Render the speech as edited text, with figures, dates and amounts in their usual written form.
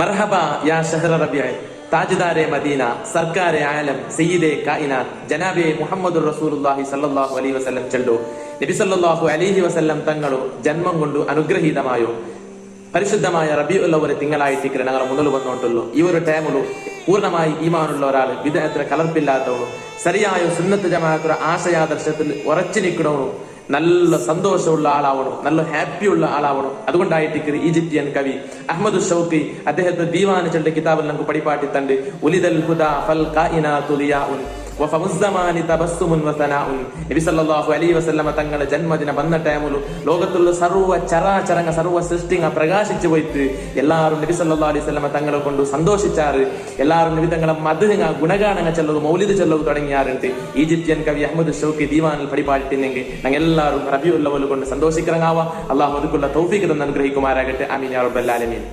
മർഹബ യാ ഷഹ്റ റബീഅ താജ്ദാരെ മദീന സർക്കാരെ ആലം സയ്യിദെ കായിനാത്ത് ജനാബെ മുഹമ്മദുർ റസൂലുള്ളാഹി സ്വല്ലല്ലാഹു അലൈഹി വസല്ലം ചെണ്ടു നബി സല്ലല്ലാഹു അലൈഹി വസല്ലം തങ്ങളു ജന്മം കൊണ്ട് അനുഗ്രഹീതമായോ പരിശുദ്ധമായ റബീഉൽ അവ്വൽ തിങ്കളായിട്ട് ഞങ്ങൾ മുന്നോട്ട് വന്നോട്ടുള്ളൂ. ഈ ഒരു ടൈമിലു പൂർണ്ണമായി ഈമാനുള്ള ഒരാൾ, വിദഅത്തിന് കലർപ്പില്ലാത്തവനും സരിയായ സുന്നത്ത് ജമാഅത്തിന്റെ ആശയാദർശത്തിൽ ഉറച്ചു നിൽക്കണവനും നല്ല സന്തോഷമുള്ള ആളാവണം, നല്ല ഹാപ്പിയുള്ള ആളാവണം. അതുകൊണ്ടായിട്ട് ഈജിപ്തിയൻ കവി അഹ്മദ് ഷൗക്കി അദ്ദേഹത്തെ ദീവാന ചെണ്ട കിതാബിൽ നമുക്ക് പഠിപ്പാട്ടി തണ്ട് ഉലിദൽ ഹുദാ ഫൽ കായിനാതു ലിയാഉൻ വഫമുസ്സമാനി തബസ്സുമുൻ വസനാഉൻ. നബി സല്ലല്ലാഹു അലൈഹി വസല്ലമ തങ്ങളുടെ ജന്മദിന വന്ന ടൈമിൽ ലോകത്തുള്ള സർവ്വ ചരാചരങ്ങ സർവ്വ സൃഷ്ടിങ്ങ പ്രകാശിച്ചു പോയിട്ട് എല്ലാവരും നബി സല്ലല്ലാഹു അലൈഹി വസല്ലമ തങ്ങളെ കൊണ്ട് സന്തോഷിച്ചാറ്. എല്ലാവരും നബി തങ്ങളെ മദ്ഹിങ്ങ ഗുണഗാനങ്ങ ചെല്ലത് മൗലിദ് ചെല്ലത് തുടങ്ങിയാറുണ്ട്. ഈജിപ്തിയൻ കവി അഹ്മദ് ഷൗക്കി ദീവാനിൽ പഠിപ്പാട്ടിന്നെങ്കിൽ ഞങ്ങൾ എല്ലാവരും റബീഉൽ അവ്വൽ കൊണ്ട് സന്തോഷിക്കറങ്ങാവാ. അള്ളാഹു അതുക്കുള്ള തൗഫീഖ് തന്ന് അനുഗ്രഹിക്കുമാറാകട്ടെ. ആമീൻ യാ റബ്ബൽ ആലമീൻ.